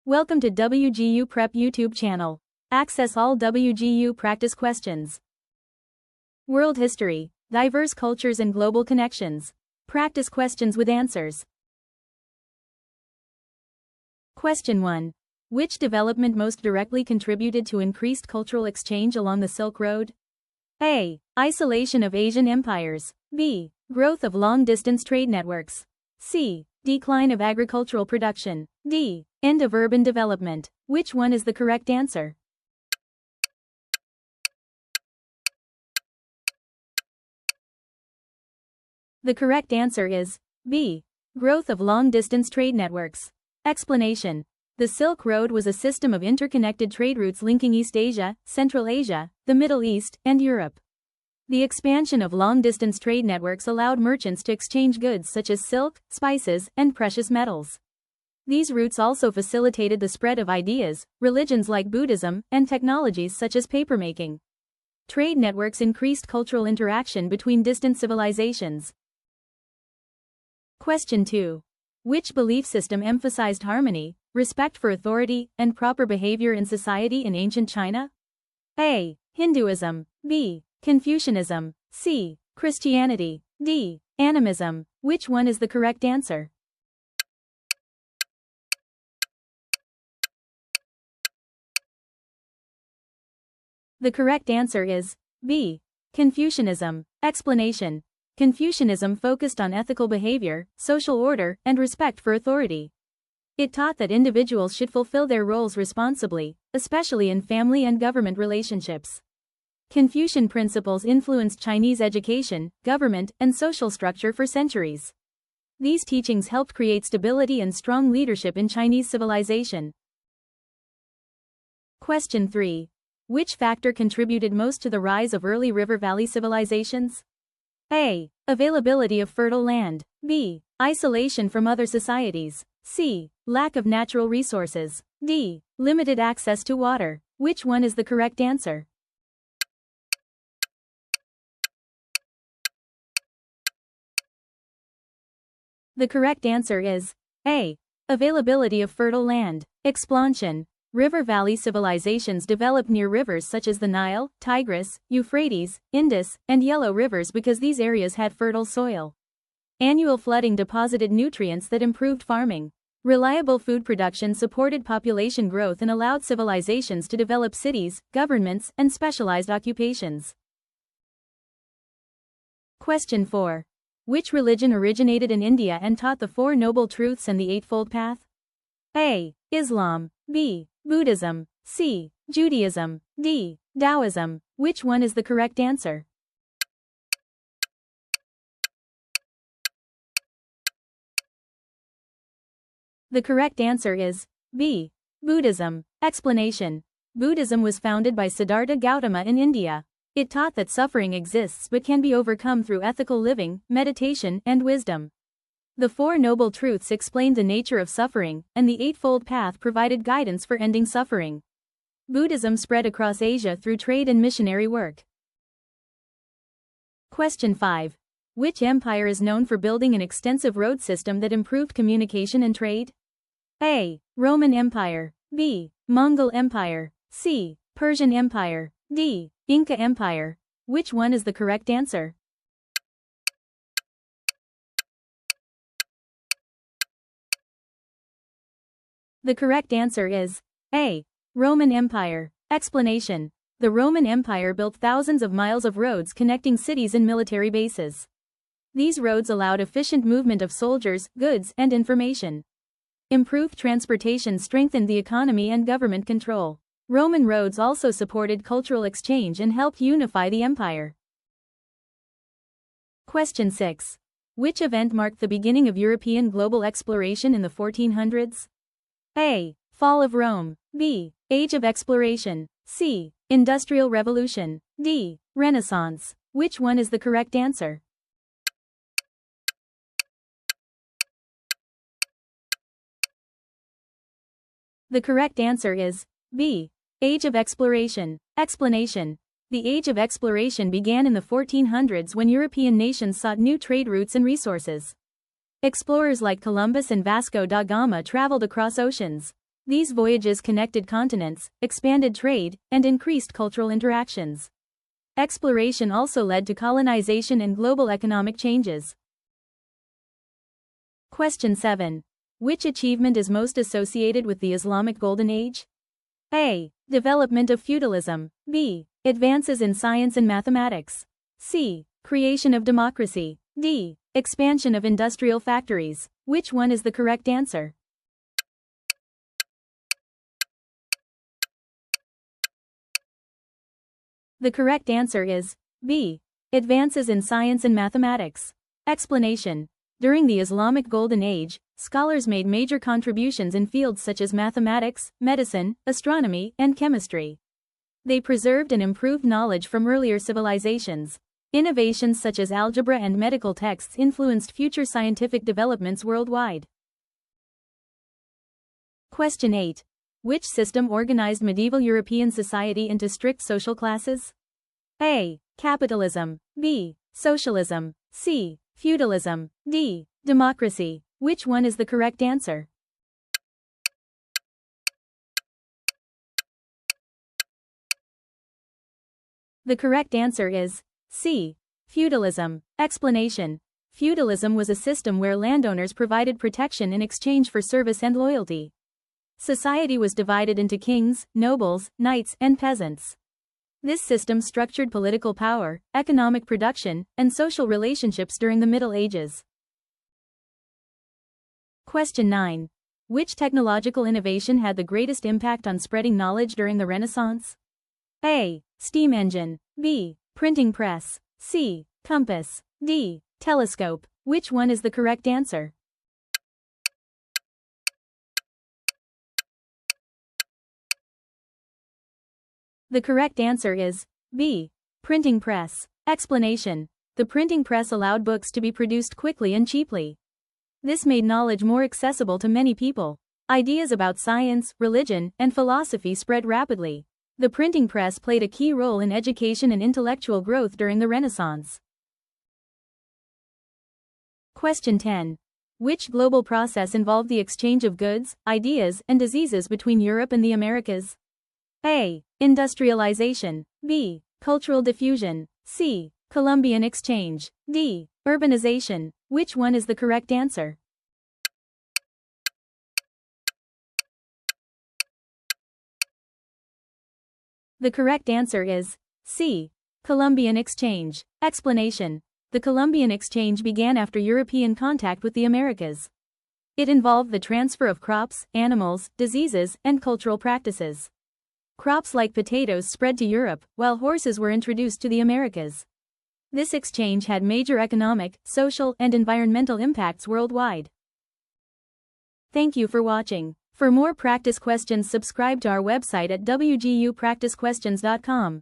Welcome to WGU Prep YouTube channel. Access all WGU practice questions. World history, diverse cultures and global connections. Practice questions with answers. Question 1. Which development most directly contributed to increased cultural exchange along the Silk Road? A. Isolation of Asian empires. B. Growth of long-distance trade networks. C. Decline of agricultural production. D. End of urban development. Which one is the correct answer? The correct answer is B. Growth of long-distance trade networks. Explanation. The Silk Road was a system of interconnected trade routes linking East Asia, Central Asia, the Middle East, and Europe. The expansion of long-distance trade networks allowed merchants to exchange goods such as silk, spices, and precious metals. These routes also facilitated the spread of ideas, religions like Buddhism, and technologies such as papermaking. Trade networks increased cultural interaction between distant civilizations. Question 2. Which belief system emphasized harmony, respect for authority, and proper behavior in society in ancient China? A. Hinduism. B. Confucianism. C. Christianity. D. Animism. Which one is the correct answer? The correct answer is B. Confucianism. Explanation. Confucianism focused on ethical behavior, social order, and respect for authority. It taught that individuals should fulfill their roles responsibly, especially in family and government relationships. Confucian principles influenced Chinese education, government, and social structure for centuries. These teachings helped create stability and strong leadership in Chinese civilization. Question 3. Which factor contributed most to the rise of early river valley civilizations? A. Availability of fertile land. B. Isolation from other societies. C. Lack of natural resources. D. Limited access to water. Which one is the correct answer? The correct answer is A. Availability of fertile land. Explanation. River valley civilizations developed near rivers such as the Nile, Tigris, Euphrates, Indus, and Yellow rivers because these areas had fertile soil. Annual flooding deposited nutrients that improved farming. Reliable food production supported population growth and allowed civilizations to develop cities, governments, and specialized occupations. Question 4. Which religion originated in India and taught the Four Noble Truths and the Eightfold Path? A. Islam. B. Buddhism. C. Judaism. D. Taoism. Which one is the correct answer? The correct answer is B. Buddhism. Explanation. Buddhism was founded by Siddhartha Gautama in India. It taught that suffering exists but can be overcome through ethical living, meditation, and wisdom. The Four Noble Truths explained the nature of suffering, and the Eightfold Path provided guidance for ending suffering. Buddhism spread across Asia through trade and missionary work. Question 5. Which empire is known for building an extensive road system that improved communication and trade? A. Roman Empire. B. Mongol Empire. C. Persian Empire. D. Inca Empire. Which one is the correct answer? The correct answer is A. Roman Empire. Explanation. The Roman Empire built thousands of miles of roads connecting cities and military bases. These roads allowed efficient movement of soldiers, goods, and information. Improved transportation strengthened the economy and government control. Roman roads also supported cultural exchange and helped unify the empire. Question 6. Which event marked the beginning of European global exploration in the 1400s? A. Fall of Rome. B. Age of Exploration. C. Industrial Revolution. D. Renaissance. Which one is the correct answer? The correct answer is B. Age of Exploration. Explanation. The Age of Exploration began in the 1400s when European nations sought new trade routes and resources. Explorers like Columbus and Vasco da Gama traveled across oceans. These voyages connected continents, expanded trade, and increased cultural interactions. Exploration also led to colonization and global economic changes. Question 7. Which achievement is most associated with the Islamic Golden Age? A. Development of feudalism. B. Advances in science and mathematics. C. Creation of democracy. D. Expansion of industrial factories. Which one is the correct answer? The correct answer is B. Advances in science and mathematics. Explanation. During the Islamic Golden Age, scholars made major contributions in fields such as mathematics, medicine, astronomy, and chemistry. They preserved and improved knowledge from earlier civilizations. Innovations such as algebra and medical texts influenced future scientific developments worldwide. Question 8. Which system organized medieval European society into strict social classes? A. Capitalism. B. Socialism. C. Feudalism. D. Democracy. Which one is the correct answer? The correct answer is C. Feudalism. Explanation. Feudalism was a system where landowners provided protection in exchange for service and loyalty. Society was divided into kings, nobles, knights, and peasants. This system structured political power, economic production, and social relationships during the Middle Ages. Question 9. Which technological innovation had the greatest impact on spreading knowledge during the Renaissance? A. Steam engine. B. Printing press. C. Compass. D. Telescope. Which one is the correct answer? The correct answer is B. Printing press. Explanation. The printing press allowed books to be produced quickly and cheaply. This made knowledge more accessible to many people. Ideas about science, religion, and philosophy spread rapidly. The printing press played a key role in education and intellectual growth during the Renaissance. Question 10. Which global process involved the exchange of goods, ideas, and diseases between Europe and the Americas? A. Industrialization. B. Cultural diffusion. C. Columbian exchange. D. Urbanization. Which one is the correct answer? The correct answer is C. Columbian exchange. Explanation. The Columbian exchange began after European contact with the Americas. It involved the transfer of crops, animals, diseases, and cultural practices. Crops like potatoes spread to Europe, while horses were introduced to the Americas. This exchange had major economic, social, and environmental impacts worldwide. Thank you for watching. For more practice questions, subscribe to our website at wgupracticequestions.com.